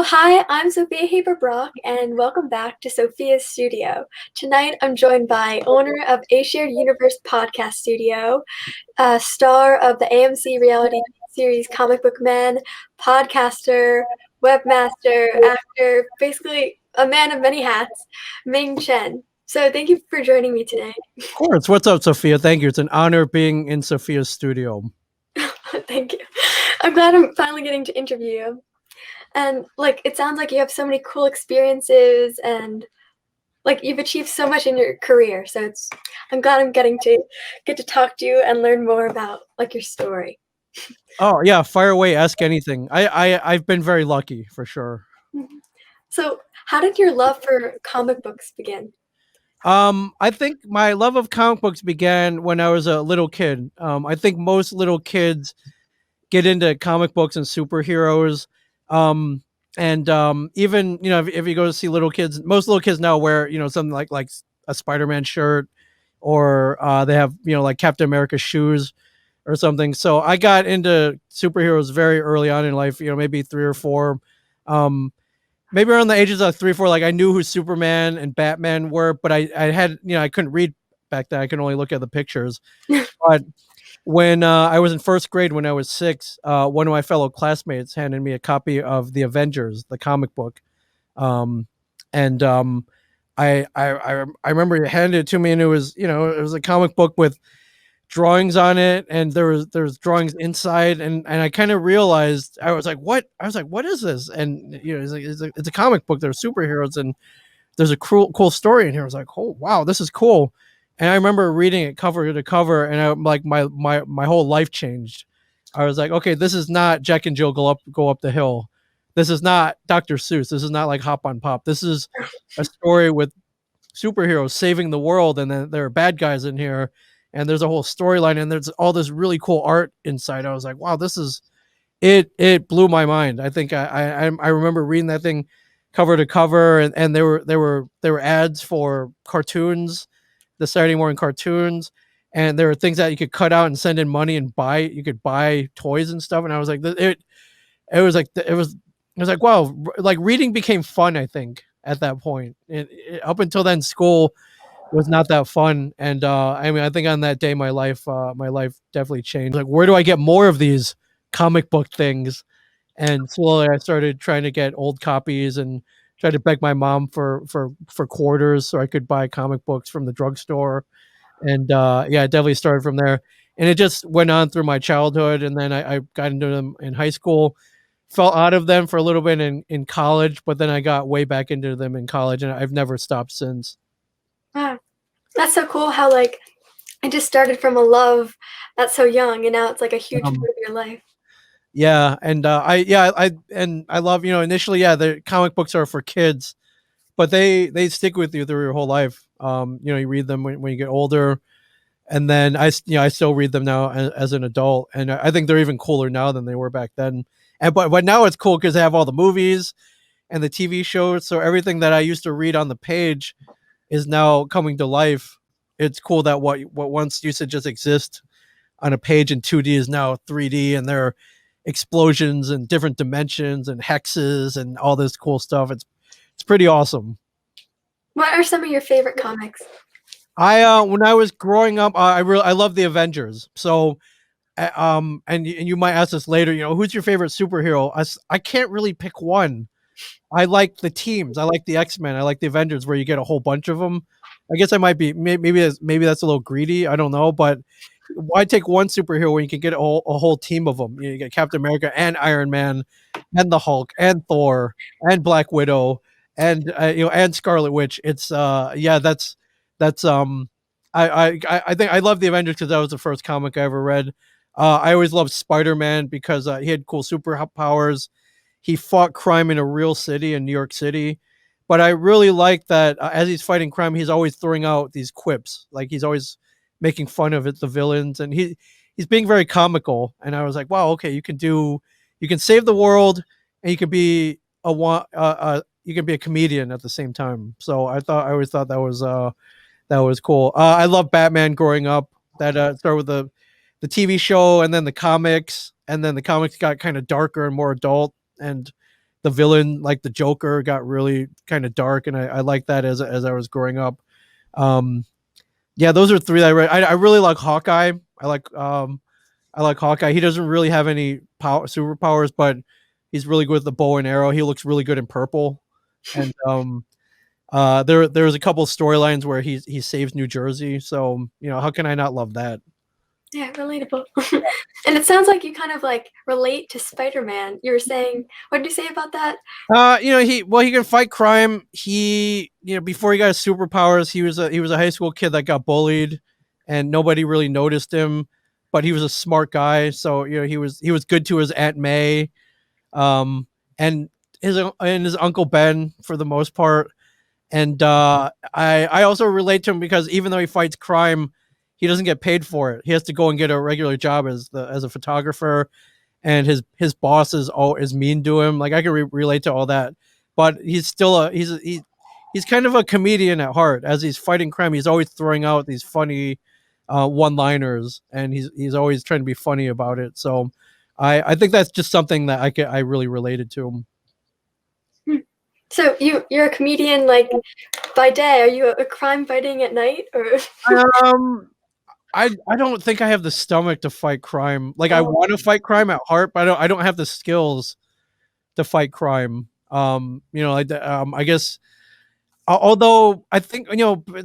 Hi, I'm Sophia Haber Brock, and welcome back to Sophia's Studio. Tonight, I'm joined by owner of A Shared Universe podcast studio, star of the AMC reality series Comic Book Men, podcaster, webmaster, actor, basically a man of many hats, Ming Chen. So, thank you for joining me today. Of course. What's up, Sophia? Thank you. It's an honor being in Sophia's studio. Thank you. I'm glad I'm finally getting to interview you. And it sounds like you have so many cool experiences and you've achieved so much in your career. So I'm glad I'm getting to get to talk to you and learn more about your story. Oh yeah, fire away. Ask anything. I've been very lucky for sure. Mhm. So how did your love for comic books begin? I think my love of comic books began when I was a little kid. I think most little kids get into comic books and superheroes. Um, and even if you go to see little kids, most little kids now wear something like a Spider-Man shirt, or they have like Captain America shoes or something. So I got into superheroes very early on in life, maybe three or four. Um, Maybe around the ages of three or four, like I knew who Superman and Batman were, but I had, I couldn't read back then. I could only look at the pictures. But when I was in first grade, when I was six, one of my fellow classmates handed me a copy of The Avengers, the comic book. Um, and I remember he handed it to me, and it was, it was a comic book with drawings on it, and there was drawings inside, and I kind of realized, I was like, what is this? And it's a comic book. There's superheroes, and there's a cool story in here. I was like, oh wow, this is cool. And I remember reading it cover to cover, and I'm like, my whole life changed. I was like, okay, this is not Jack and Jill go up the hill. This is not Dr. Seuss. This is not like Hop on Pop. This is a story with superheroes saving the world, and then there are bad guys in here, and there's a whole storyline, and there's all this really cool art inside. I was like, wow, this is it. It blew my mind. I think I remember reading that thing cover to cover, and there were ads for cartoons, the Saturday morning cartoons, and there were things that you could cut out and send in money and buy. You could buy toys and stuff, and I was like, it was like, wow, like reading became fun, I think, at that point. Up until then, school was not that fun. And I mean, I think on that day, my life definitely changed. Like, where do I get more of these comic book things? And slowly I started trying to get old copies and tried to beg my mom for quarters so I could buy comic books from the drugstore. And yeah, it definitely started from there. And it just went on through my childhood, and then I got into them in high school, fell out of them for a little bit in college, but then I got way back into them in college, and I've never stopped since. Wow, that's so cool how it just started from a love that's so young, and now it's like a huge part Um, of your life. yeah, and I love, initially, yeah, the comic books are for kids, but they stick with you through your whole life. You read them when you get older, and then I still read them now as an adult, and I think they're even cooler now than they were back then. And but now it's cool because they have all the movies and the TV shows, so everything that I used to read on the page is now coming to life. It's cool that what once used to just exist on a page in 2D is now 3D, and there are explosions and different dimensions and hexes and all this cool stuff. It's pretty awesome. What are some of your favorite comics? I When I was growing up, I love the Avengers. So and you might ask this later, who's your favorite superhero? I can't really pick one. I like the teams. I like the X-Men. I like the Avengers, where you get a whole bunch of them. I guess I might be, maybe that's a little greedy. I don't know, but why take one superhero when you can get a whole team of them? You get Captain America and Iron Man, and the Hulk and Thor and Black Widow, and and Scarlet Witch. It's yeah, that's I think I love the Avengers because that was the first comic I ever read. I always loved Spider-Man because he had cool superpowers. He fought crime in a real city in New York City. But I really like that as he's fighting crime, he's always throwing out these quips. Like, he's always making fun of it, the villains, and he's being very comical. And I was like, wow, okay, you can save the world, and you can be you can be a comedian at the same time. So I always thought that was cool. I love Batman growing up. That started with the TV show, and then the comics, and then the comics got kind of darker and more adult, and the villain, like the Joker, got really kind of dark, and I liked that as I was growing up. Um, yeah, those are three that I read. I really like Hawkeye. I like Hawkeye. He doesn't really have any superpowers, but he's really good with the bow and arrow. He looks really good in purple. And there's a couple storylines where he saves New Jersey. So how can I not love that? Yeah, relatable. And it sounds like you kind of like relate to Spider-Man. You were saying, what did you say about that? He can fight crime. Before he got his superpowers, he was a high school kid that got bullied, and nobody really noticed him. But he was a smart guy, so he was good to his Aunt May, um, and his Uncle Ben for the most part. And I also relate to him because even though he fights crime, he doesn't get paid for it. He has to go and get a regular job as a photographer, and his boss is mean to him. Like I can relate to all that, but he's still he's kind of a comedian at heart. As he's fighting crime, he's always throwing out these funny one-liners, and he's always trying to be funny about it. So I think that's just something that I really related to him. So you're a comedian like by day. Are you a crime fighting at night or? Um, I don't think I have the stomach to fight crime. Like I Oh, want to fight crime at heart, but I don't have the skills to fight crime. I guess although I think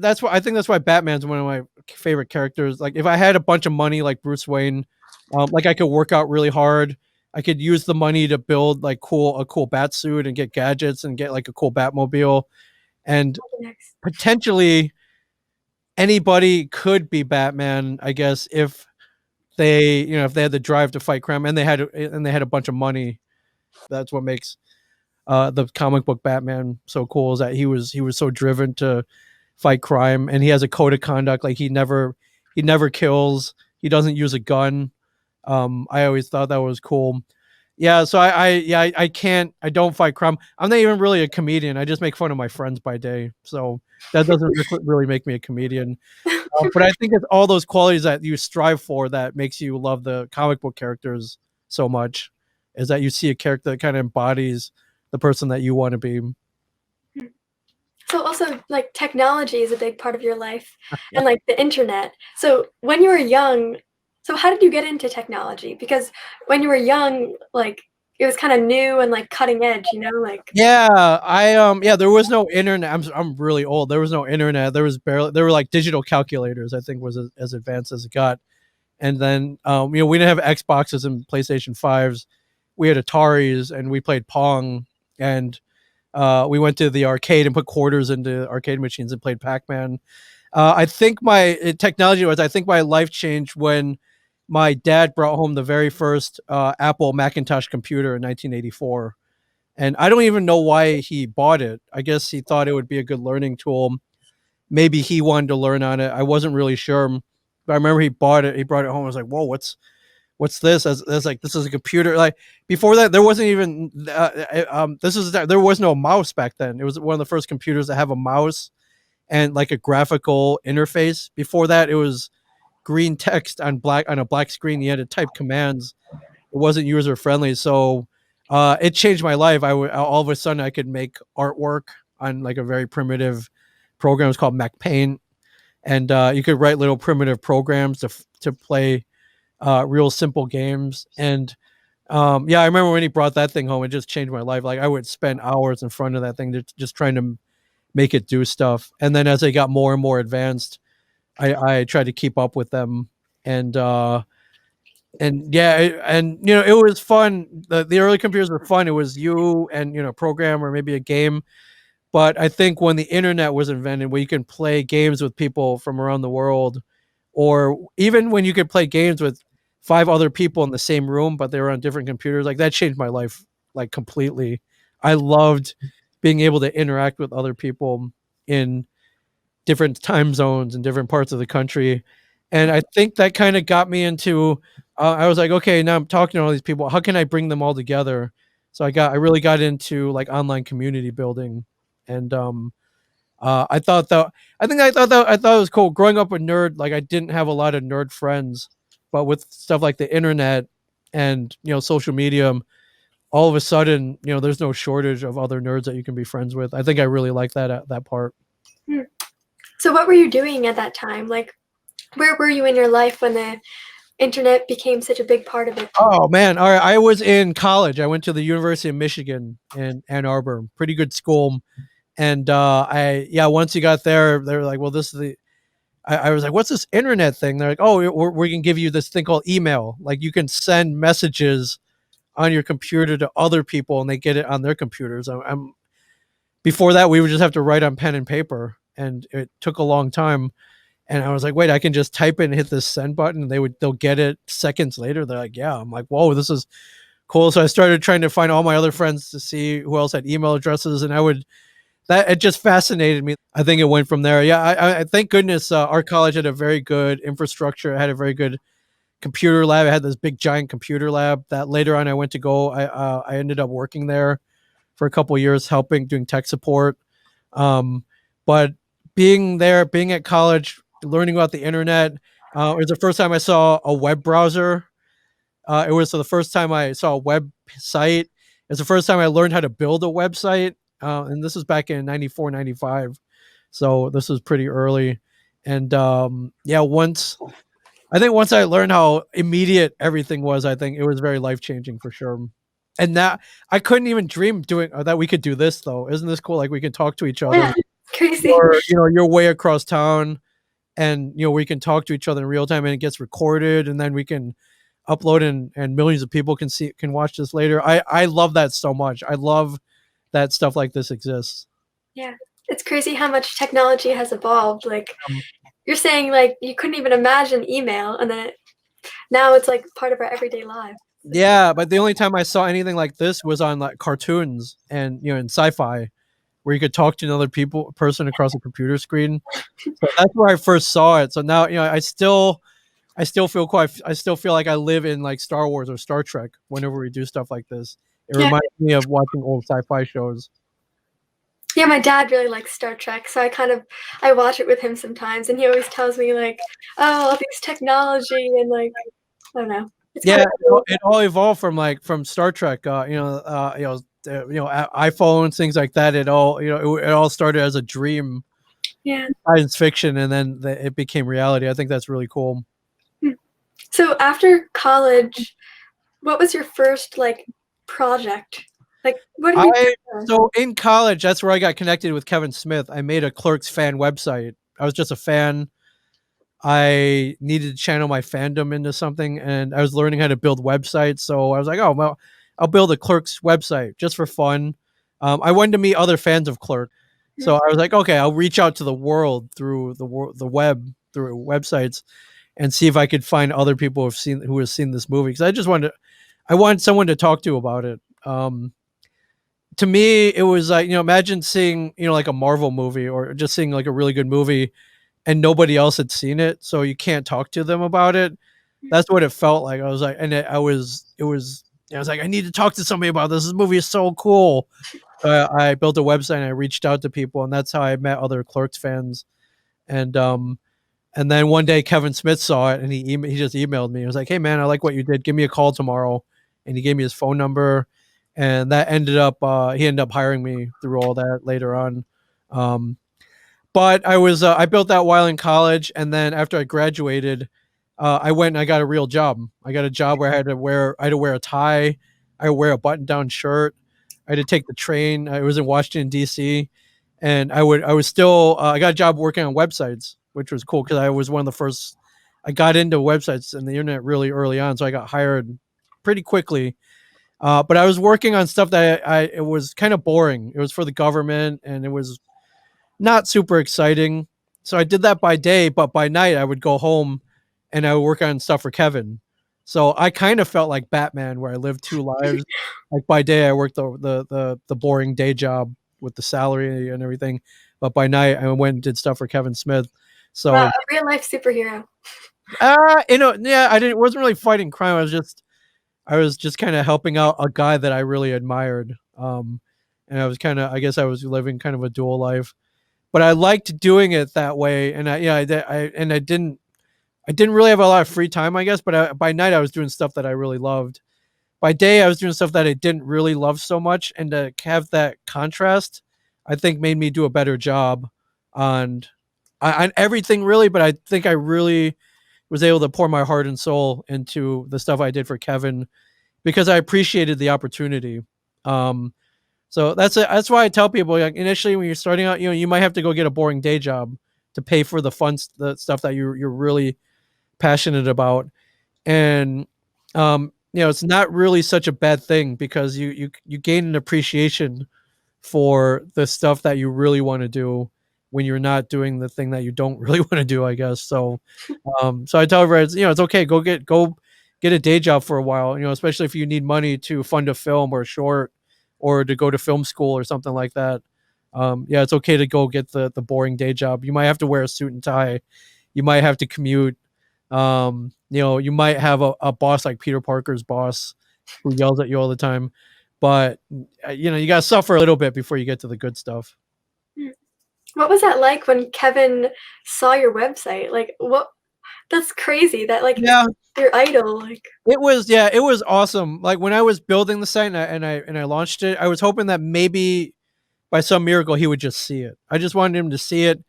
that's why Batman's one of my favorite characters. Like if I had a bunch of money like Bruce Wayne, like I could work out really hard. I could use the money to build like a cool bat suit and get gadgets and get like a cool Batmobile, and next. potentially anybody could be Batman, I guess, if they had the drive to fight crime and they had a bunch of money. That's what makes the comic book Batman so cool, is that he was so driven to fight crime, and he has a code of conduct. Like he never kills. He doesn't use a gun. I always thought that was cool. Yeah, so I don't fight crime. I'm not even really a comedian. I just make fun of my friends by day. So that doesn't really make me a comedian. But I think it's all those qualities that you strive for that makes you love the comic book characters so much. Is that you see a character that kind of embodies the person that you want to be. So also like technology is a big part of your life Yeah. and like the internet. So when you were young, so how did you get into technology? Because when you were young, like it was kind of new and like cutting edge, like Yeah, there was no internet. I'm really old. There was no internet. There were like digital calculators, I think was as advanced as it got. And then we didn't have Xboxes and PlayStation 5s. We had Ataris, and we played Pong, and we went to the arcade and put quarters into arcade machines and played Pac-Man. I think I think my life changed when my dad brought home the very first Apple Macintosh computer in 1984. And I don't even know why he bought it. I guess he thought it would be a good learning tool. Maybe he wanted to learn on it. I wasn't really sure. But I remember he bought it. He brought it home. I was like, "Whoa, what's this?" As like, this is a computer. Like before that, there wasn't even there was no mouse back then. It was one of the first computers to have a mouse and like a graphical interface. Before that, it was green text on a black screen. You had to type commands. It wasn't user friendly, so it changed my life. All of a sudden I could make artwork on like a very primitive program. It's called Mac Paint, and you could write little primitive programs to play real simple games. And yeah, I remember when he brought that thing home, it just changed my life. Like I would spend hours in front of that thing, just trying to make it do stuff. And then as they got more and more advanced, I tried to keep up with them. And yeah, it was fun. The early computers were fun. It was you and program or maybe a game. But I think when the internet was invented, where you can play games with people from around the world, or even when you could play games with five other people in the same room, but they were on different computers, like that changed my life like completely. I loved being able to interact with other people in different time zones and different parts of the country. And I think that kind of got me into. I was like, okay, now I'm talking to all these people. How can I bring them all together? So I really got into like online community building, and I thought it was cool. Growing up a nerd, like I didn't have a lot of nerd friends, but with stuff like the internet and social media, all of a sudden, there's no shortage of other nerds that you can be friends with. I think I really like that part. Hmm. So what were you doing at that time? Like, where were you in your life when the internet became such a big part of it? Oh man, all right. I was in college. I went to the University of Michigan in Ann Arbor, pretty good school. And once you got there, they were like, well, this is the. I was like, what's this internet thing? They're like, oh, we can give you this thing called email. Like you can send messages on your computer to other people, and they get it on their computers. I'm before that, we would just have to write on pen and paper, and it took a long time. And I was like, wait, I can just type it and hit this send button, and they'll get it seconds later. They're like, yeah. I'm like, whoa, this is cool. So I started trying to find all my other friends to see who else had email addresses, and it just fascinated me. I think it went from there. Yeah, I thank goodness our college had a very good infrastructure. It had a very good computer lab. I had this big giant computer lab that later on I went to go. I ended up working there for a couple of years, helping doing tech support. But being there, being at college, learning about the internet, it was the first time I saw a web browser. It was the first time I saw a website. It was the first time I learned how to build a website. And this was back in 94, 95. So this was pretty early. And once I learned how immediate everything was, I think it was very life changing for sure. And that I couldn't even dream doing that we could do this though. Isn't this cool? Like we can talk to each other. Yeah, crazy. You're way across town, and we can talk to each other in real time, and it gets recorded, and then we can upload, and millions of people can watch this later. I love that so much. I love that stuff like this exists. Yeah, it's crazy how much technology has evolved. Like, Um, you're saying, like, you couldn't even imagine email, and then now it's like part of our everyday lives. yeah, but the only time I saw anything like this was on like cartoons and in sci-fi, where you could talk to another person across a computer screen. So that's where I first saw it. So now I still feel quite. I still feel like I live in like Star Wars or Star Trek whenever we do stuff like this. It Yeah, reminds me of watching old sci-fi shows. yeah. My dad really likes Star Trek, so I watch it with him sometimes, and he always tells me like, "Oh, all these technology and like I don't know." It's kind Yeah, of cool. it all evolved from Star Trek. iPhones, things like that. It all started as a dream, Yeah. science fiction, and then it became reality. I think that's really cool. Hmm. So after college, what was your first like project? Like, what did you I do? So in college, that's where I got connected with Kevin Smith. I made a Clerks fan website. I was just a fan. I needed to channel my fandom into something, and I was learning how to build websites. So I was like, oh well, I'll build a Clerks website just for fun. I wanted to meet other fans of Clerk, so I was like, okay, I'll reach out to the world through the web, through websites, and see if I could find other people who have seen this movie, because I wanted someone to talk to about it. To me, it was like, imagine seeing, like a Marvel movie, or just seeing like a really good movie, and nobody else had seen it, so you can't talk to them about it. That's what it felt like. I was like, and I was like, I need to talk to somebody about this. This movie is so cool. So I built a website and I reached out to people, and that's how I met other Clerks fans. And then one day Kevin Smith saw it, and he just emailed me. He was like, "Hey man, I like what you did. Give me a call tomorrow." And he gave me his phone number, and that ended up he ended up hiring me through all that later on. Um, but I built that while in college, and then after I graduated, I went and I got a real job. I got a job where I had to wear a tie, I had to wear a button down shirt, I had to take the train. I was in Washington D.C., and I was still I got a job working on websites, which was cool because I was one of the first. I got into websites and the internet really early on, so I got hired pretty quickly. But I was working on stuff that it was kind of boring. It was for the government, and it was not super exciting. So I did that by day, but by night I would go home and I would work on stuff for Kevin. So I kind of felt like Batman, where I lived two lives. Like by day I worked the boring day job with the salary and everything, but by night I went and did stuff for Kevin Smith. Wow, So a real life superhero. yeah, I didn't wasn't really fighting crime. I was just kind of helping out a guy that I really admired. And I was kind of, I guess I was living kind of a dual life, but I liked doing it that way. And I didn't really have a lot of free time, I guess. But by night, I was doing stuff that I really loved. by day I was doing stuff that I didn't really love so much, and to have that contrast, I think made me do a better job on on everything really. But I think I really was able to pour my heart and soul into the stuff I did for Kevin because I appreciated the opportunity. Um, so that's it. That's why I tell people, like, initially when you're starting out, you might have to go get a boring day job to pay for the stuff that you're really passionate about. And it's not really such a bad thing because you gain an appreciation for the stuff that you really want to do when you're not doing the thing that you don't really want to do, I guess. So I tell everyone, it's okay. Go get a day job for a while. Especially if you need money to fund a film or a short, or to go to film school or something like that. Yeah, it's okay to go get the boring day job. You might have to wear a suit and tie. You might have to commute. You might have a boss like Peter Parker's boss who yells at you all the time. But you got to suffer a little bit before you get to the good stuff. Mm. What was that like when Kevin saw your website? Like, what? That's crazy. That like Yeah, your idol. Like, it was awesome. Like when I was building the site and I launched it, I was hoping that maybe by some miracle he would just see it. I just wanted him to see it,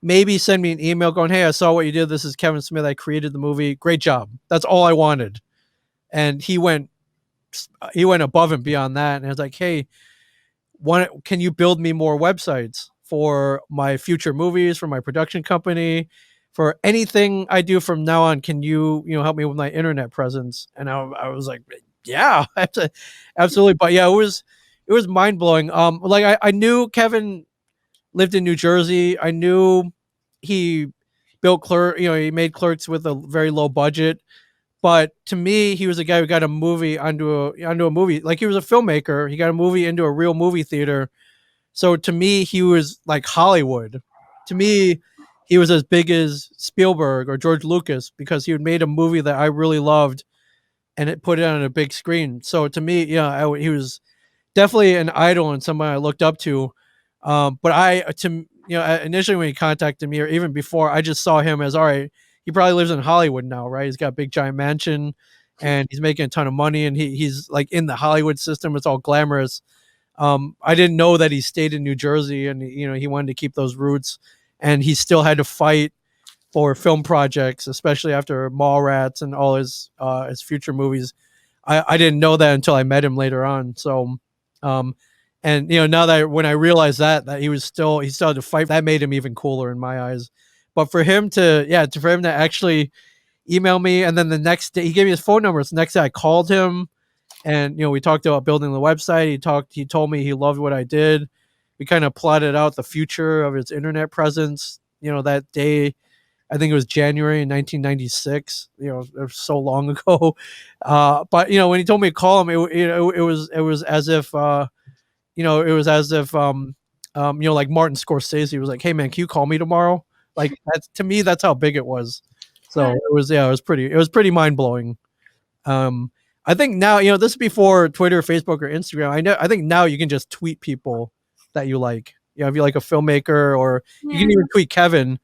maybe send me an email going, "Hey, I saw what you did. This is Kevin Smith. I created the movie. Great job." That's all I wanted. And he went above and beyond that, and I was like, "Hey, can you build me more websites for my future movies, for my production company, for anything I do from now on? Can you help me with my internet presence?" And I was like, "Yeah, absolutely." But yeah, it was mind blowing. Like I knew Kevin lived in New Jersey. I knew he built Clerk. He made Clerks with a very low budget. But to me, he was a guy who got a movie onto a movie. Like he was a filmmaker. He got a movie into a real movie theater. So to me, he was like Hollywood. To me, he was as big as Spielberg or George Lucas because he had made a movie that I really loved and it put it on a big screen. So to me, he was definitely an idol and someone I looked up to. But initially when he contacted me, or even before, I just saw him as, all right, he probably lives in Hollywood now, right? He's got a big giant mansion and he's making a ton of money, and he's like in the Hollywood system. It's all glamorous. I didn't know that he stayed in New Jersey, and he wanted to keep those roots, and he still had to fight for film projects, especially after Mallrats and all his future movies. I didn't know that until I met him later on. So, um, and now that when I realized that he still had to fight, that made him even cooler in my eyes. But for him to actually email me, and then the next day he gave me his phone number. So the next day I called him, and we talked about building the website. He told me he loved what I did. We kind of plotted out the future of his internet presence. That day, I think it was January in 1996. It was so long ago. But when he told me to call him, it was as if like Martin Scorsese was like, "Hey man, can you call me tomorrow?" Like that's, to me, that's how big it was. So yeah. it was pretty mind blowing. Um, I think now, this is before Twitter, Facebook, or Instagram. I think now you can just tweet people that you like. If you like a filmmaker, or you can Yeah. even tweet Kevin.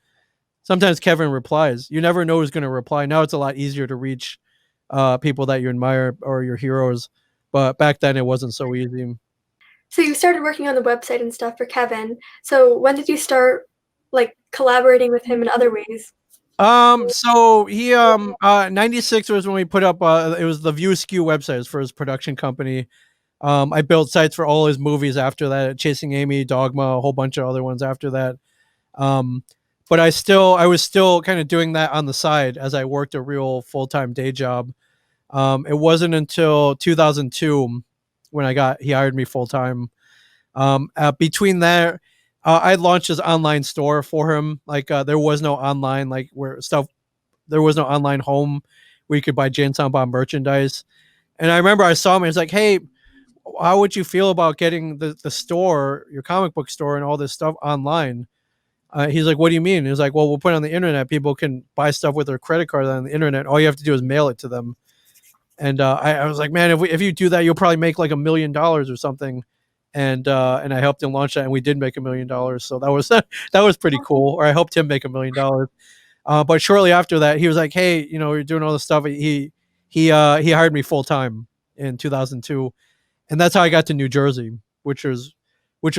Sometimes Kevin replies. You never know who's going to reply. Now it's a lot easier to reach people that you admire or your heroes. But back then it wasn't so easy. So you started working on the website and stuff for Kevin. So when did you start like collaborating with him in other ways? So he 96 was when we put up it was the View Skew websites for his production company. I built sites for all his movies after that, Chasing Amy, Dogma, a whole bunch of other ones after that. Um, but I was still kind of doing that on the side as I worked a real full-time day job. It wasn't until 2002 when he hired me full-time. Between there, I launched his online store for him. Like there was no online there was no online home where you could buy Jane Silent Bob merchandise. And I remember I saw him and he's like, "Hey, how would you feel about getting the store, your comic book store, and all this stuff online?" He's like, "What do you mean?" He's like, "Well, we'll put it on the internet. People can buy stuff with their credit card on the internet. All you have to do is mail it to them." And I was like, "Man, if you do that, you'll probably make like $1 million or something." And I helped him launch that, and we did make $1 million. So that was that was pretty cool. Or I helped him make $1 million. But shortly after that, he was like, "Hey, you're doing all this stuff." He hired me full time. in 2002, and that's how I got to New Jersey, which was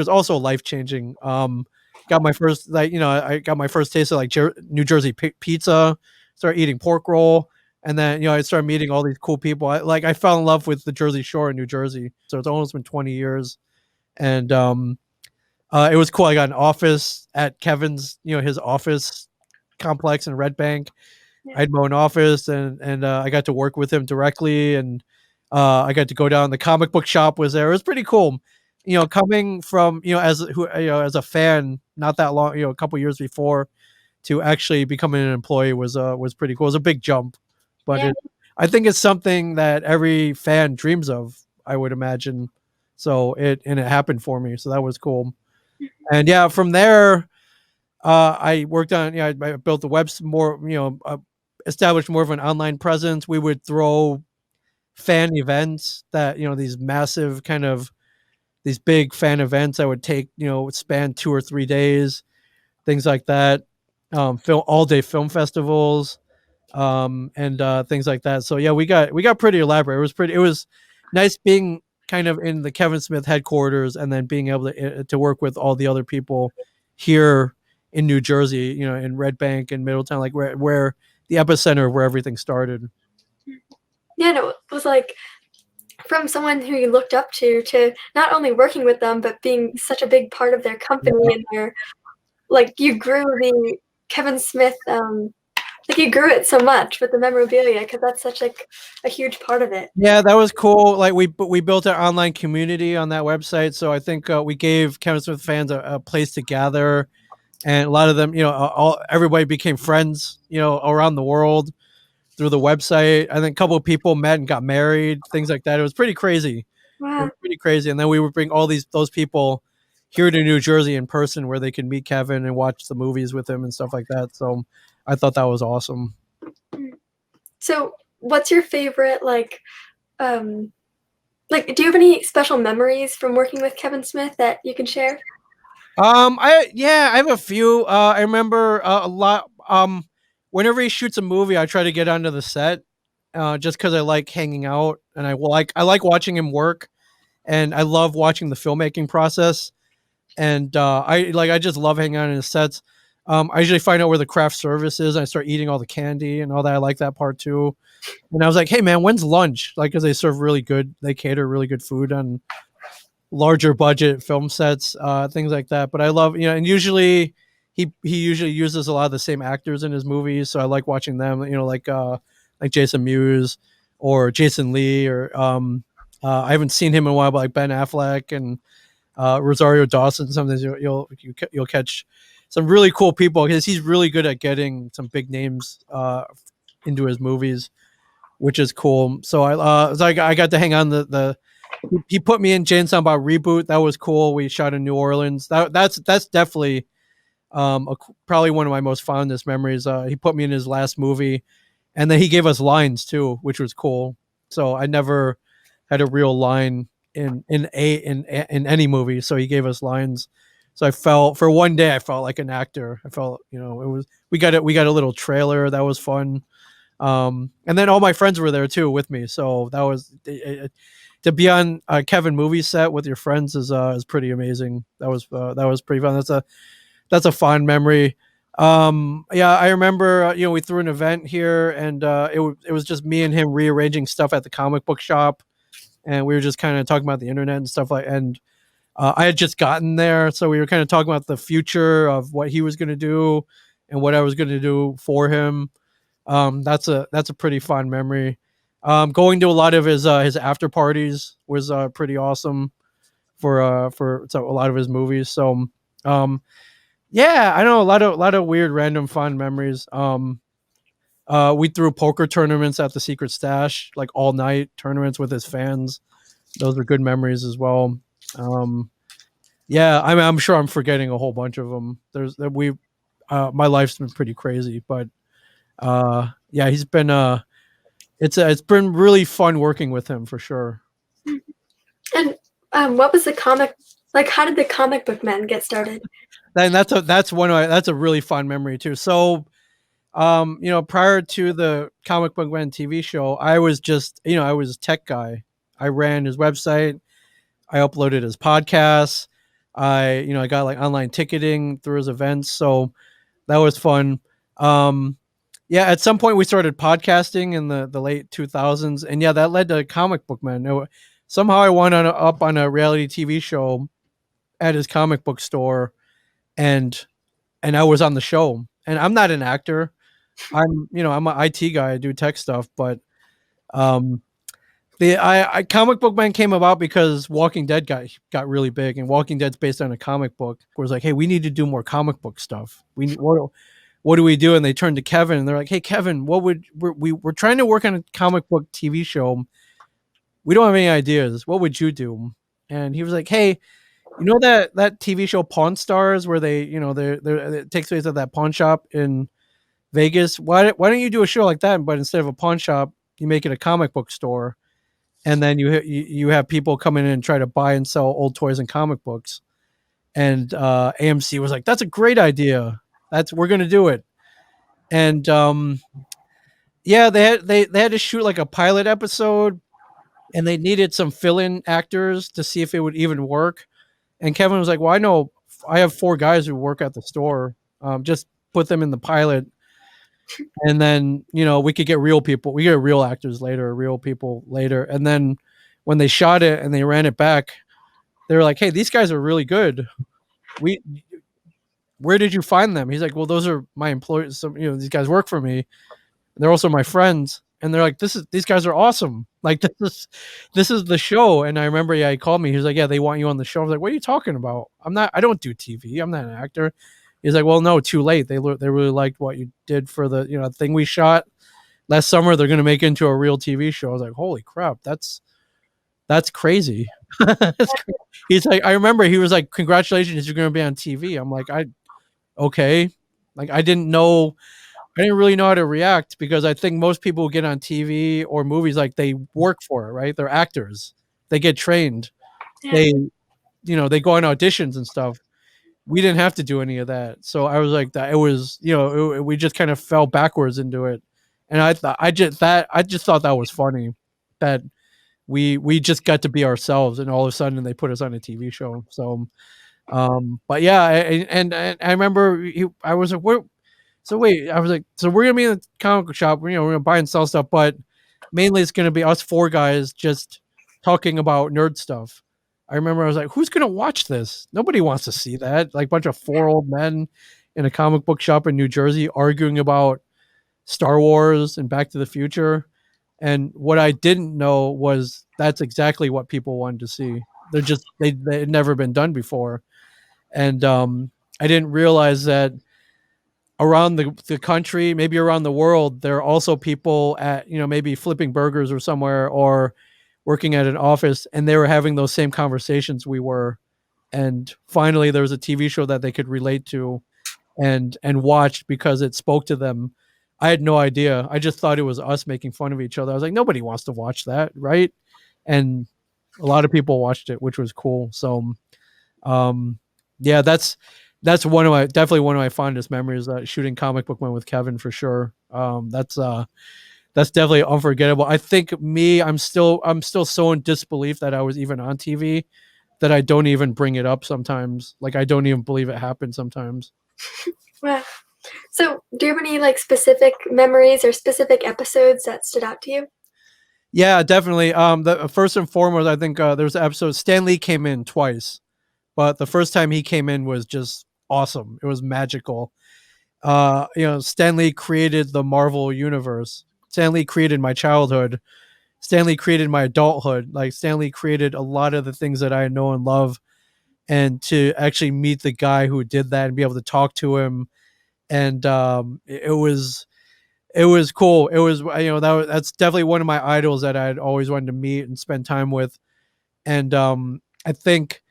also life changing. Got my first I got my first taste of like New Jersey pizza. Started eating pork roll, and then I started meeting all these cool people. I fell in love with the Jersey Shore in New Jersey. So it's almost been 20 years, and it was cool. I got an office at Kevin's, his office complex in Red Bank. Yeah. I had my own office, and I got to work with him directly, and I got to go down. The comic book shop was there. It was pretty cool. Coming from as a fan, not that long, a couple years before, to actually becoming an employee was pretty cool. It was a big jump, but Yeah. I think it's something that every fan dreams of. I would imagine. So it happened for me. So that was cool. And yeah, from there, I worked on, I built the web more, established more of an online presence. We would throw fan events that, these massive kind of these big fan events that would take, would span 2 or 3 days, things like that. Film all day film festivals, and things like that. So yeah, we got pretty elaborate. It was nice being kind of in the Kevin Smith headquarters, and then being able to work with all the other people here in New Jersey, in Red Bank and Middletown, like where the epicenter of where everything started. Yeah, no, it was like from someone who you looked up to not only working with them, but being such a big part of their company and their, like, you grew the Kevin Smith, like, you grew it so much with the memorabilia because that's such, like, a huge part of it. Yeah, that was cool. Like we built an online community on that website, so I think we gave Kevin Smith fans a place to gather, and a lot of them, everybody became friends, around the world through the website. I think a couple of people met and got married, things like that. It was pretty crazy. It was Wow. pretty crazy. And then we would bring all those people here to New Jersey in person, where they could meet Kevin and watch the movies with him and stuff like that. So I thought that was awesome. So, what's your favorite, do you have any special memories from working with Kevin Smith that you can share? I have a few. I remember a lot. Whenever he shoots a movie, I try to get onto the set, just because I like hanging out, and I like watching him work, and I love watching the filmmaking process. And I just love hanging out in his sets. I usually find out where the craft service is, and I start eating all the candy and all that. I like that part too. And I was like, hey man, when's lunch? Like, because they cater really good food on larger budget film sets, things like that. But I love, and usually he usually uses a lot of the same actors in his movies, so I like watching them. Like Jason Mewes or Jason Lee, or I haven't seen him in a while, but like Ben Affleck and Rosario Dawson. Sometimes you'll catch some really cool people, because he's really good at getting some big names into his movies, which is cool. So I got to hang on the he put me in Jane Silent Bob Reboot. That was cool. We shot in New Orleans. That's definitely probably one of my most fondest memories. He put me in his last movie, and then he gave us lines too, which was cool. So I never had a real line in any movie. So he gave us lines. So I felt, for one day, I felt like an actor. I felt, it was, we got a little trailer that was fun. And then all my friends were there too with me. So that was to be on a Kevin movie set with your friends is pretty amazing. That was pretty fun. That's a fond memory. Yeah, I remember, we threw an event here, and it was just me and him rearranging stuff at the comic book shop, and we were just kind of talking about the internet and stuff and I had just gotten there, so we were kind of talking about the future of what he was going to do and what I was going to do for him. That's a pretty fun memory. Going to a lot of his after parties was pretty awesome for a lot of his movies. So yeah, I know, a lot of weird random fun memories. We threw poker tournaments at the Secret Stash, like all night tournaments with his fans. Those were good memories as well. Yeah, I'm sure I'm forgetting a whole bunch of them. My life's been pretty crazy, but yeah, he's been it's been really fun working with him for sure. And what was the comic like? How did the comic book men get started? And that's a really fun memory too. So, prior to the Comic Book Man TV show, I was just, I was a tech guy. I ran his website. I uploaded his podcasts. I got like online ticketing through his events. So that was fun. Um, yeah, at some point we started podcasting in the late 2000s, and yeah, that led to Comic Book Man. Somehow I wound up on a reality TV show at his comic book store, and I was on the show. And I'm not an actor. I'm an IT guy. I do tech stuff, but um, the I Comic Book Man came about because Walking Dead got really big, and Walking Dead's based on a comic book. It was like, hey, we need to do more comic book stuff. What do we do? And they turned to Kevin, and they're like, hey, Kevin, we're trying to work on a comic book TV show. We don't have any ideas. What would you do? And he was like, hey, you know that TV show Pawn Stars, where they it takes place at that pawn shop in Vegas. Why don't you do a show like that? But instead of a pawn shop, you make it a comic book store, and then you have people come in and try to buy and sell old toys and comic books. And AMC was like, "That's a great idea. We're gonna do it." And yeah, they had to shoot like a pilot episode, and they needed some fill-in actors to see if it would even work. And Kevin was like, "Well, I have 4 guys who work at the store. Just put them in the pilot, and then we could get real people. We get real actors later, real people later. And then when they shot it and they ran it back, they were like, "Hey, these guys are really good. We Where did you find them?" He's like, "Well, those are my employees. These guys work for me. They're also my friends." And they're like, these guys are awesome. Like this is the show." And I remember, yeah, he called me. He was like, "Yeah, they want you on the show." I was like, "What are you talking about? I don't do TV. I'm not an actor." He's like, "Well, no, too late. They really liked what you did for the thing we shot last summer. They're going to make it into a real TV show." I was like, "Holy crap, that's crazy." He's like, I remember he was like, "Congratulations, you're going to be on TV." I'm like, okay. Like I didn't really know how to react, because I think most people who get on TV or movies, like, they work for it, right? They're actors. They get trained. Yeah. They go on auditions and stuff. We didn't have to do any of that. So I was like, that it was, we just kind of fell backwards into it. And I just thought that was funny, that we just got to be ourselves, and all of a sudden they put us on a TV show. So but yeah, and I remember I was like, "What?" So wait, I was like, "So we're gonna be in the comic book shop, we're gonna buy and sell stuff, but mainly it's gonna be us 4 guys just talking about nerd stuff." I remember I was like, "Who's gonna watch this? Nobody wants to see that. Like, a bunch of 4 old men in a comic book shop in New Jersey arguing about Star Wars and Back to the Future." And what I didn't know was that's exactly what people wanted to see. They had never been done before. And I didn't realize that around the country, maybe around the world, there are also people at maybe flipping burgers or somewhere, or working at an office, and they were having those same conversations we were. And finally there was a TV show that they could relate to and watch, because it spoke to them. I had no idea. I just thought it was us making fun of each other. I was like, nobody wants to watch that, right? And a lot of people watched it, which was cool. So um, yeah, that's definitely one of my fondest memories. Shooting Comic Book Man with Kevin, for sure. That's definitely unforgettable. I think I'm still so in disbelief that I was even on TV, that I don't even bring it up sometimes. Like, I don't even believe it happened sometimes. Wow. So, do you have any like specific memories or specific episodes that stood out to you? Yeah, definitely. The first and foremost, I think there's an episode Stan Lee came in twice, but the first time he came in was just awesome. It was magical. Stan Lee created the Marvel universe. Stan Lee created my childhood. Stan Lee created my adulthood. Like, Stan Lee created a lot of the things that I know and love. And to actually meet the guy who did that and be able to talk to him, and it was cool. It was that's definitely one of my idols that I'd always wanted to meet and spend time with. And I think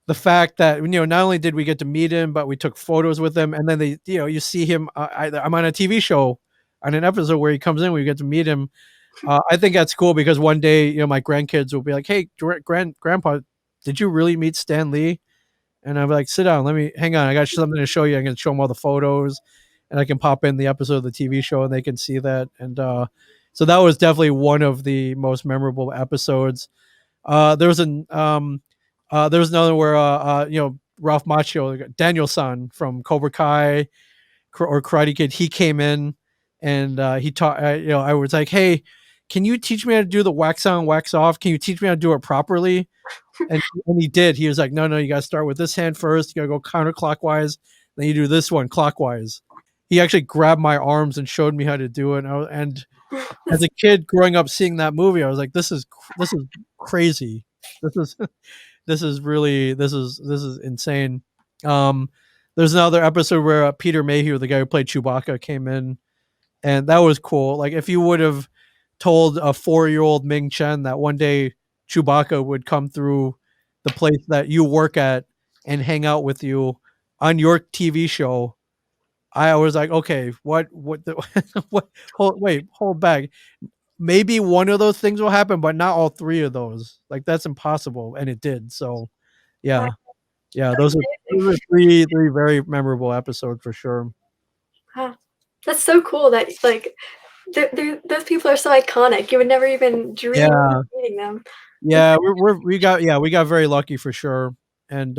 the fact that not only did we get to meet him, but we took photos with him, and then you see him. I'm on a TV show, on an episode where he comes in. We get to meet him. I think that's cool, because one day my grandkids will be like, "Hey, grandpa, did you really meet Stan Lee?" And I'm like, "Sit down. Let me hang on. I got something to show you. I can show them all the photos, and I can pop in the episode of the TV show, and they can see that." And so that was definitely one of the most memorable episodes. There was there was another where Ralph Macchio, Daniel San from Cobra Kai or Karate Kid, he came in and he taught. I was like, hey, can you teach me how to do the wax on, wax off? Can you teach me how to do it properly? And he did. He was like, no, you got to start with this hand first. You got to go counterclockwise. Then you do this one clockwise. He actually grabbed my arms and showed me how to do it. And as a kid growing up seeing that movie, I was like, this is crazy. This is this is insane. Um, there's another episode where Peter Mayhew, the guy who played Chewbacca, came in, and that was cool. Like if you would have told a 4-year-old Ming Chen that one day Chewbacca would come through the place that you work at and hang out with you on your TV show, I was like, okay, what the what? Hold back. Maybe one of those things will happen, but not all three of those. Like that's impossible, and it did. So, Wow, yeah, yeah, that's those amazing. are three very memorable episodes for sure. Wow. That's so cool that like those people are so iconic. You would never even dream of Yeah, meeting them. That's yeah, we got very lucky for sure, and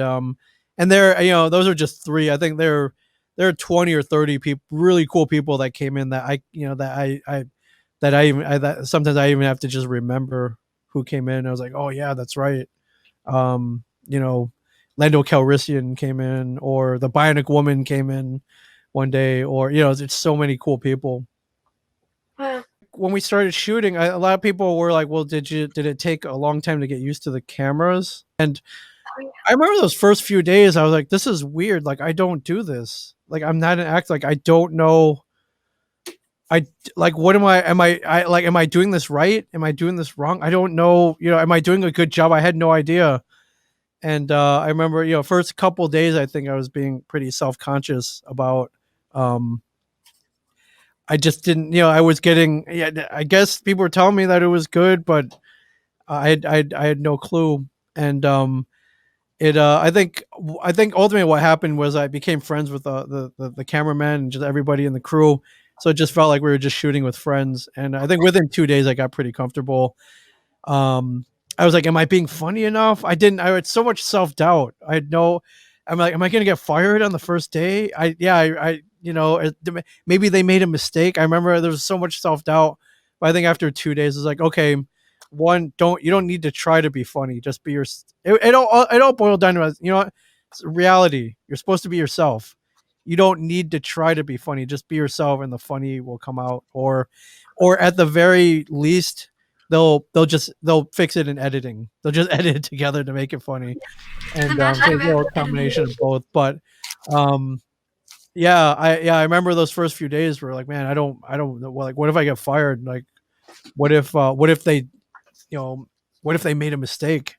there those are just three. I think there are 20 or 30 people, really cool people that came in that that sometimes I even have to just remember who came in. I was like, oh yeah, that's right. Um, you know, Lando Calrissian came in, or the Bionic Woman came in one day, or there's so many cool people. wow. When we started shooting, a lot of people were like, "Well, did it take a long time to get used to the cameras?" And Oh, yeah. I remember those first few days. I was like, "This is weird. Like, I don't do this. Like, I'm not an actor. Like, I don't know. I like what am am I doing this right? Am I doing this wrong? I don't know. Am I doing a good job? I had no idea." And I remember, first couple of days, I think I was being pretty self conscious about. Um, I just didn't, I was getting. Yeah, I guess people were telling me that it was good, but I had no clue. And it I think ultimately what happened was I became friends with the cameraman and just everybody in the crew. So it just felt like we were just shooting with friends. And I think within 2 days I got pretty comfortable. um I was like, am I being funny enough? I had so much self-doubt. I'm like, am I gonna get fired on the first day? I maybe they made a mistake. I remember there was so much self-doubt, but I think after 2 days it's like, okay, one, you don't need to try to be funny, just be it all boiled down to, it's reality. You're supposed to be yourself. You don't need to try to be funny, just be yourself and the funny will come out. Or at the very least, they'll fix it in editing. They'll just edit it together to make it funny. The And magic so of it's a little editing. combination of both. But um, I remember those first few days were like, man, I don't know, like, what if I get fired? Like, what if they, what if they made a mistake?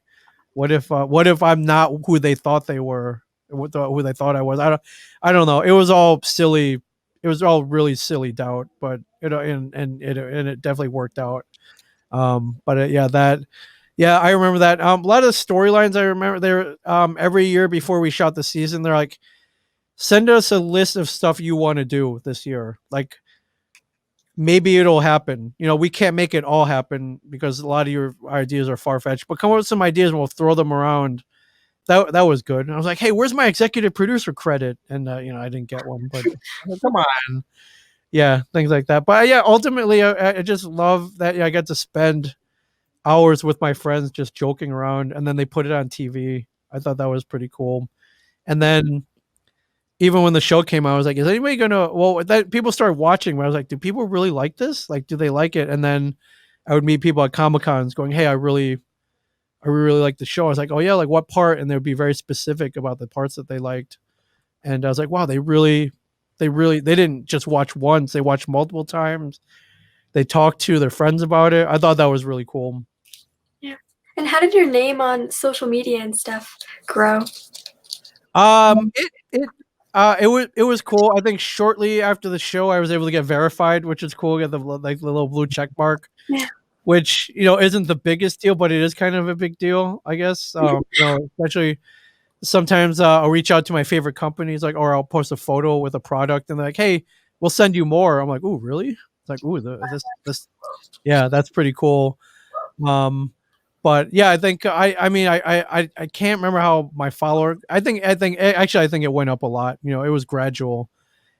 What if I'm not who they thought they were? Who they thought I was? I don't know. It was all silly. It was all really silly doubt, but and it definitely worked out. But I remember that. A lot of the storylines I remember there. Every year before we shot the season, they're like, send us a list of stuff you want to do this year. Like, maybe it'll happen. We can't make it all happen because a lot of your ideas are far fetched. But come up with some ideas and we'll throw them around. That was good. And I was like, hey, where's my executive producer credit? And I didn't get one, but come on, yeah, things like that. But yeah, ultimately, I just love that, I got to spend hours with my friends just joking around, and then they put it on TV. I thought that was pretty cool. And then even when the show came out, I was like, is anybody gonna, well, that people started watching, but I was like, do people really like this? Like, do they like it? And then I would meet people at Comic Cons going, hey, I really like the show. I was like, oh yeah, like what part? And they would be very specific about the parts that they liked. And I was like, wow, they didn't just watch once, they watched multiple times. They talked to their friends about it. I thought that was really cool. Yeah. And how did your name on social media and stuff grow? It was cool. I think shortly after the show, I was able to get verified, which is cool. Get the little blue check mark, Yeah. which isn't the biggest deal, but it is kind of a big deal, I guess. Especially sometimes I'll reach out to my favorite companies, like, or I'll post a photo with a product, and they're like, "Hey, we'll send you more." I'm like, "Ooh, really?" It's like, "Ooh, this, yeah, that's pretty cool." Um, But yeah, I think I mean I can't remember how my follower. I think it went up a lot. You know, it was gradual.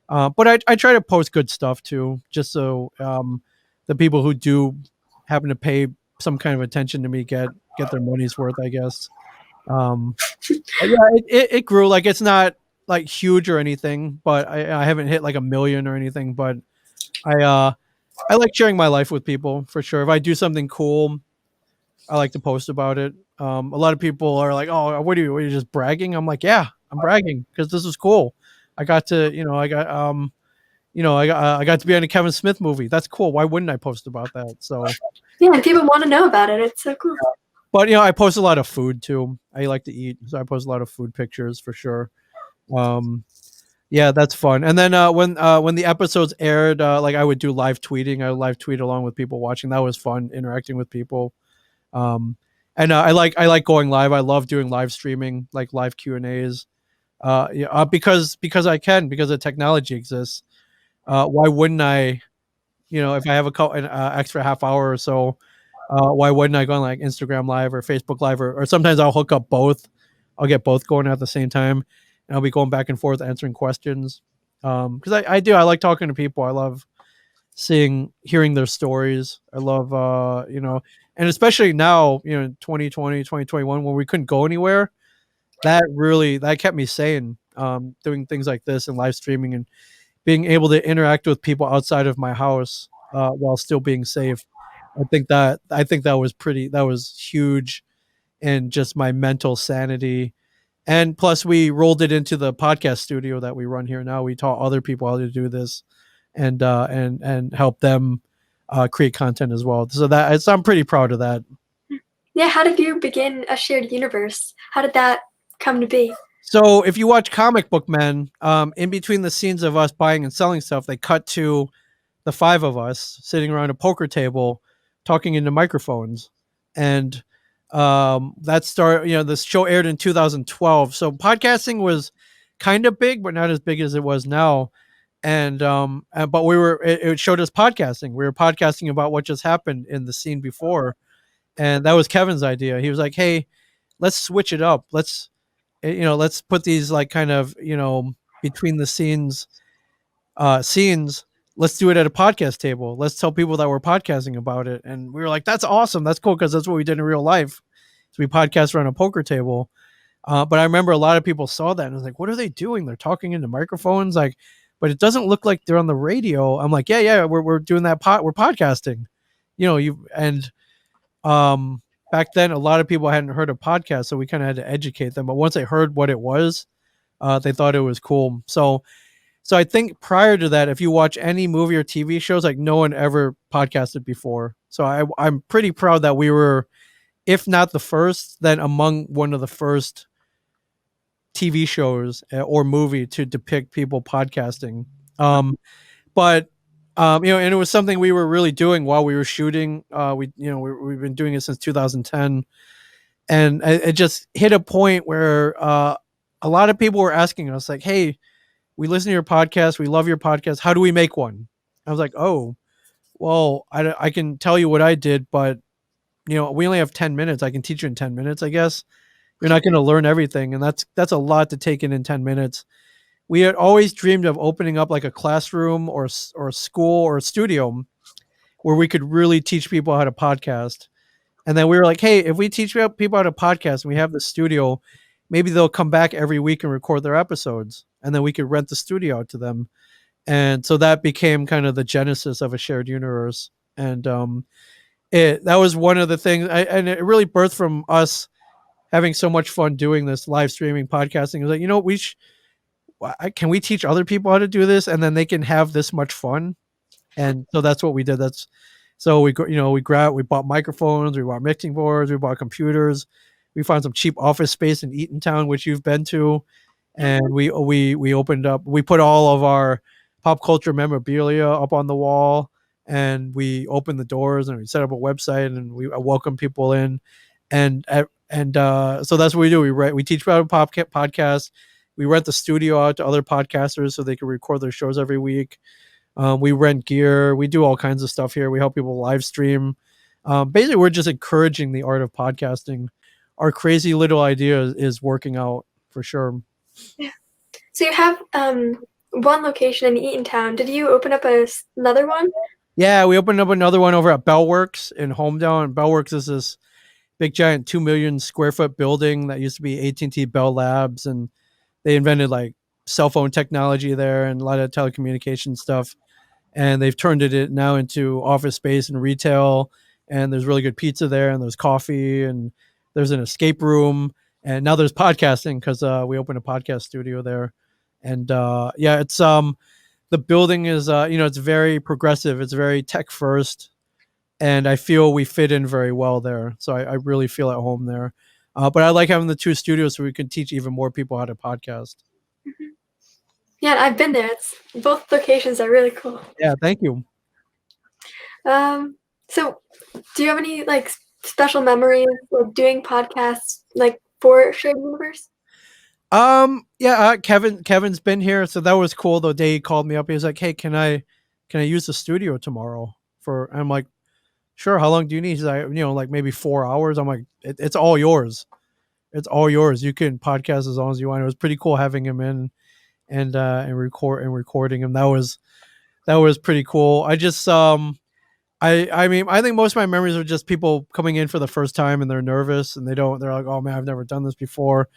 But I try to post good stuff too, just so the people who do happen to pay some kind of attention to me get their money's worth, I guess. Um, but yeah, it grew. Like it's not like huge or anything, but I haven't hit like a million or anything. But I uh I like sharing my life with people for sure. If I do something cool, I like to post about it. A lot of people are like, "Oh, what are you just bragging?" I'm like, "Yeah, I'm bragging because this is cool. I got to, I got to be on a Kevin Smith movie. That's cool. Why wouldn't I post about that?" So, Yeah, and people want to know about it. It's so cool. but I post a lot of food too. I like to eat, so I post a lot of food pictures for sure. Um, yeah, that's fun. And then when the episodes aired, like I would do live tweeting. I would live tweet along with people watching. That was fun, interacting with people. Um, and I like going live. I love doing live streaming, like live Q&As. Yeah, because I can, because the technology exists. Why wouldn't I? If I have an extra half hour or so, why wouldn't I go on like Instagram Live or Facebook Live, or sometimes I'll hook up both. I'll get both going at the same time, and I'll be going back and forth answering questions. Because I like talking to people. I love hearing their stories. I love and especially now, 2020, 2021, when we couldn't go anywhere, that kept me sane. Doing things like this and live streaming and being able to interact with people outside of my house while still being safe. I think that was huge in just my mental sanity. And plus we rolled it into the podcast studio that we run here now. We taught other people how to do this and help them create content as well. I'm pretty proud of that. Yeah, how did you begin a shared universe? How did that come to be? So if you watch Comic Book Men, in between the scenes of us buying and selling stuff, they cut to the five of us sitting around a poker table talking into microphones. And this show aired in 2012. So podcasting was kind of big, but not as big as it was now. But it showed us podcasting. We were podcasting about what just happened in the scene before. And that was Kevin's idea. He was like, "Hey, let's switch it up. Let's put these like kind of, between the scenes. Let's do it at a podcast table. Let's tell people that we're podcasting about it." And we were like, "That's awesome. That's cool." Cause that's what we did in real life. So we podcast around a poker table. But I remember a lot of people saw that and was like, "What are they doing? They're talking into microphones." Like, but it doesn't look like they're on the radio. I'm like, yeah, we're doing that we're podcasting. You and back then a lot of people hadn't heard of podcasts, so we kind of had to educate them. But once they heard what it was, they thought it was cool. So I think prior to that, if you watch any movie or TV shows, like no one ever podcasted before. So I'm pretty proud that we were, if not the first, then among one of the first TV shows or movie to depict people podcasting. But and it was something we were really doing while we were shooting. We've been doing it since 2010, and it just hit a point where a lot of people were asking us like, "Hey, we listen to your podcast. We love your podcast. How do we make one?" I was like, "Oh, well, I can tell you what I did, but we only have 10 minutes. I can teach you in 10 minutes, I guess. You're not going to learn everything, and that's a lot to take in 10 minutes." We had always dreamed of opening up like a classroom or a school or a studio where we could really teach people how to podcast. And then we were like, "Hey, if we teach people how to podcast and we have the studio, maybe they'll come back every week and record their episodes, and then we could rent the studio out to them." And so that became kind of the genesis of a shared universe. And that was one of the things, and it really birthed from us having so much fun doing this live streaming podcasting. It was like, can we teach other people how to do this, and then they can have this much fun? And so that's what we did. So we bought microphones, we bought mixing boards, we bought computers, we found some cheap office space in Eatontown, which you've been to, and we opened up. We put all of our pop culture memorabilia up on the wall, and we opened the doors and we set up a website and we welcome people in, and so that's what we do. We teach about a podcast. We rent the studio out to other podcasters so they can record their shows every week. We rent gear. We do all kinds of stuff here. We help people live stream. Basically, we're just encouraging the art of podcasting. Our crazy little idea is working out for sure. Yeah. So you have one location in Eatontown. Did you open up another one? Yeah, we opened up another one over at Bellworks in Hometown. Bellworks is this big giant 2 million square foot building that used to be AT&T Bell Labs, and they invented like cell phone technology there and a lot of telecommunication stuff. And they've turned it now into office space and retail. And there's really good pizza there, and there's coffee, and there's an escape room, and now there's podcasting because we opened a podcast studio there. And yeah, it's the building is it's very progressive. It's very tech first, and I feel we fit in very well there. So I really feel at home there. But I like having the two studios so we can teach even more people how to podcast. Mhm. Yeah, I've been there. It's both locations are really cool. Yeah, thank you. So do you have any like special memories of doing podcasts like for Shared Universe? Yeah, Kevin's been here, so that was cool. The day he called me up, he was like, "Hey, can I use the studio tomorrow?" And I'm like, "Sure. How long do you need?" He's like, like maybe 4 hours. I'm like, "It's all yours. It's all yours. You can podcast as long as you want." It was pretty cool having him in and recording him. That was pretty cool. I just I mean, I think most of my memories are just people coming in for the first time and they're nervous and they're like, "Oh man, I've never done this before."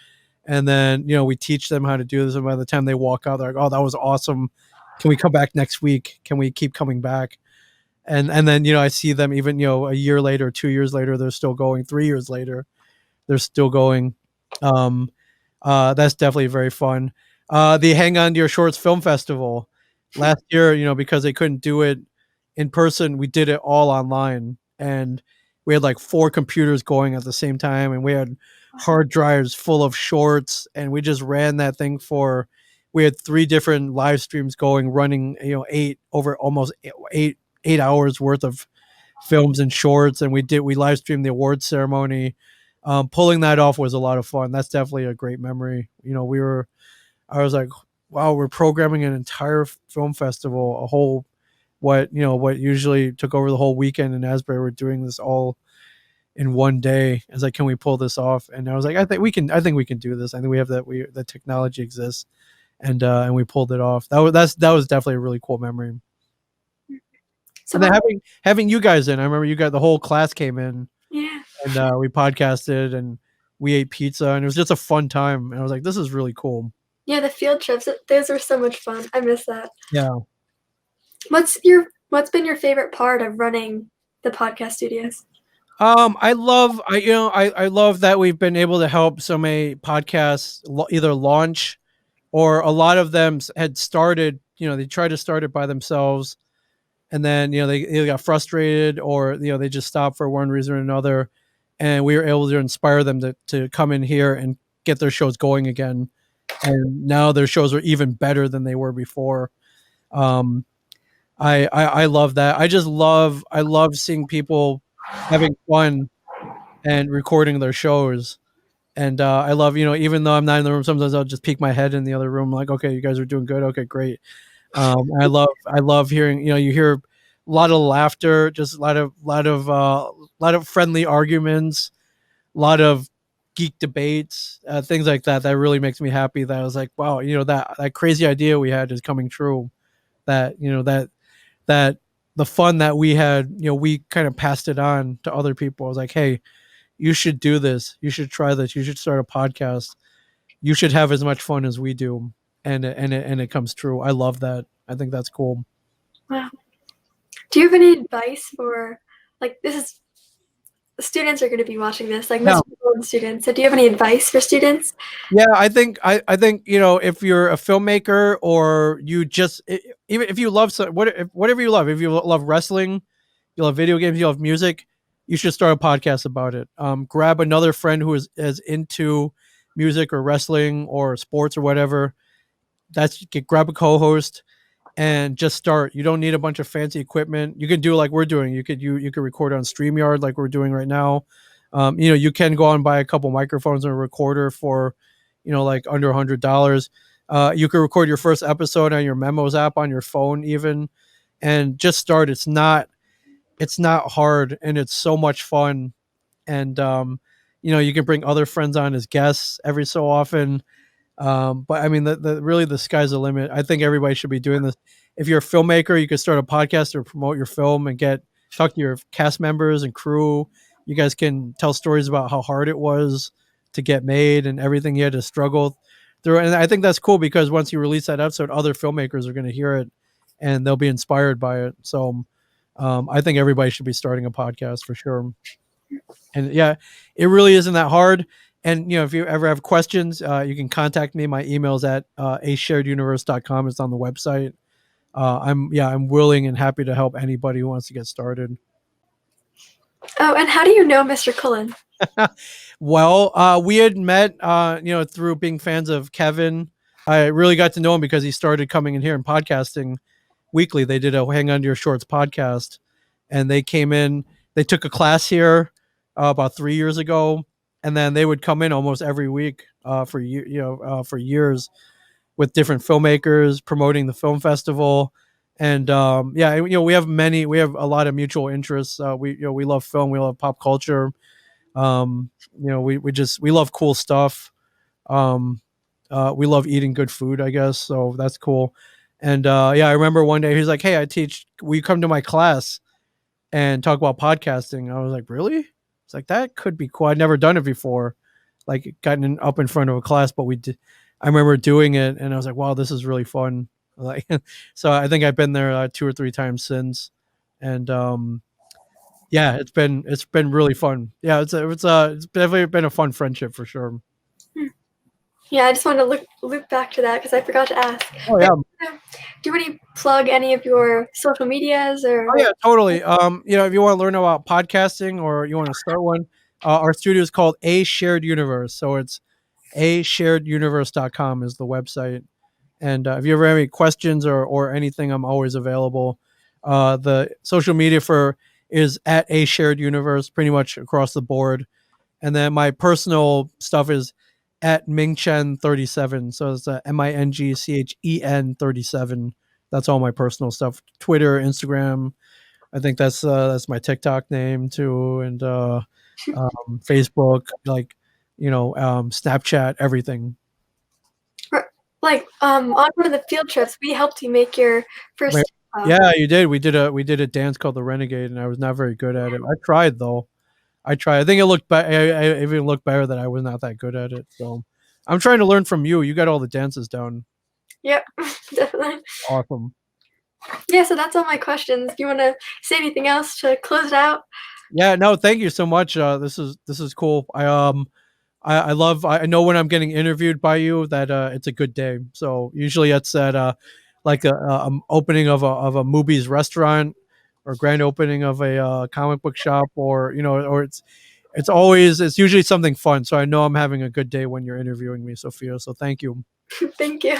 And then we teach them how to do this, and by the time they walk out, they're like, "Oh, that was awesome. Can we come back next week? Can we keep coming back?" And then I see them even a year later, 2 years later, they're still going. 3 years later, they're still going. um that's definitely very fun. The Hang On to Your Shorts Film Festival last year, because they couldn't do it in person, we did it all online, and we had like four computers going at the same time, and we had hard drives full of shorts, and we just ran that thing for. We had three different live streams going, running almost 8 hours worth of films and shorts, and we live streamed the awards ceremony. Pulling that off was a lot of fun. That's definitely a great memory. I was like, wow, we're programming an entire film festival, a whole what usually took over the whole weekend in Asbury. We're doing this all in one day. I was like, can we pull this off? And I was like, I think we can. I think we can do this. I think we have that. The technology exists, and we pulled it off. That was definitely a really cool memory. So And then having you guys in, I remember you guys, the whole class came in, yeah. and we podcasted and we ate pizza, and it was just a fun time. And I was like, this is really cool. Yeah, the field trips, those were so much fun. I miss that. Yeah. What's been your favorite part of running the podcast studios? I love that we've been able to help so many podcasts either launch, or a lot of them had started. They tried to start it by themselves, and then they either got frustrated, or they just stopped for one reason or another, and we were able to inspire them to come in here and get their shows going again, and now their shows are even better than they were before. um I love that. I love seeing people having fun and recording their shows. And I love, even though I'm not in the room, sometimes I'll just peek my head in the other room, like, okay, you guys are doing good. Okay, great. I love hearing, you hear a lot of laughter, just a lot of friendly arguments, a lot of geek debates, things like that. That really makes me happy. That I was like, wow, that crazy idea we had is coming true. That that the fun that we had, we kind of passed it on to other people. I was like, hey, you should do this. You should try this. You should start a podcast. You should have as much fun as we do. And it comes true. I love that. I think that's cool. Wow. Do you have any advice for like this is students are going to be watching this, like Yeah. most people and students. So do you have any advice for students? Yeah, I think if you're a filmmaker, or you just even if you love whatever you love, if you love wrestling, you love video games, you love music, you should start a podcast about it. Grab another friend who is as into music or wrestling or sports or whatever. Grab a co-host and just start. You don't need a bunch of fancy equipment. You can do like we're doing. You could record on StreamYard like we're doing right now. You can go out and buy a couple microphones and a recorder for, like under $100. You could record your first episode on your Memos app on your phone even, and just start. it's not hard and it's so much fun. And you can bring other friends on as guests every so often. But I mean, the really the sky's the limit. I think everybody should be doing this. If you're a filmmaker, you could start a podcast or promote your film and talk to your cast members and crew. You guys can tell stories about how hard it was to get made and everything you had to struggle through. And I think that's cool because once you release that episode, other filmmakers are going to hear it and they'll be inspired by it. So I think everybody should be starting a podcast for sure. And yeah, it really isn't that hard. And if you ever have questions, you can contact me. My email's at ashareduniverse.com. It's on the website. I'm willing and happy to help anybody who wants to get started. Oh, and how do you know Mr. Cullen? Well, we had met, through being fans of Kevin. I really got to know him because he started coming in here and podcasting weekly. They did a Hang On to Your Shorts podcast, and they came in. They took a class here about 3 years ago, and then they would come in almost every week for years with different filmmakers promoting the film festival. And we have a lot of mutual interests. We love film, we love pop culture. We love cool stuff. We love eating good food, I guess. So that's cool. And I remember one day he's like, "Hey, will you come to my class and talk about podcasting?" I was like, "Really?" It's like, that could be cool. I'd never done it before, like gotten up in front of a class, but I remember doing it and I was like, wow, this is really fun. Like, so I think I've been there 2 or 3 times since. And it's been really fun. Yeah, it's definitely been a fun friendship for sure. Yeah, I just wanted to loop back to that because I forgot to ask. Oh yeah. Do you want to plug any of your social medias or? Oh yeah, totally. If you want to learn about podcasting or you want to start one, our studio is called A Shared Universe. So it's ashareduniverse.com is the website. And if you ever have any questions or anything, I'm always available. The social media is at A Shared Universe, pretty much across the board. And then my personal stuff is at Ming Chen 37. So it's MINGCHEN 37. That's all my personal stuff. Twitter, Instagram. I think that's my TikTok name too, and Facebook, Snapchat, everything. Like on one of the field trips, we helped you make your first. Yeah, you did. We did a dance called the Renegade, and I was not very good at it. I tried though. I think it looked I even looked better that I was not that good at it. So I'm trying to learn from you. You got all the dances down. Yep, definitely. Awesome. Yeah, so that's all my questions. Do you want to say anything else to close it out? Yeah, no, thank you so much. This is cool. I know when I'm getting interviewed by you that it's a good day. So usually it's at like a opening of a movie's restaurant or grand opening of a comic book shop, or it's usually something fun. So I know I'm having a good day when you're interviewing me, Sophia. So thank you. Thank you.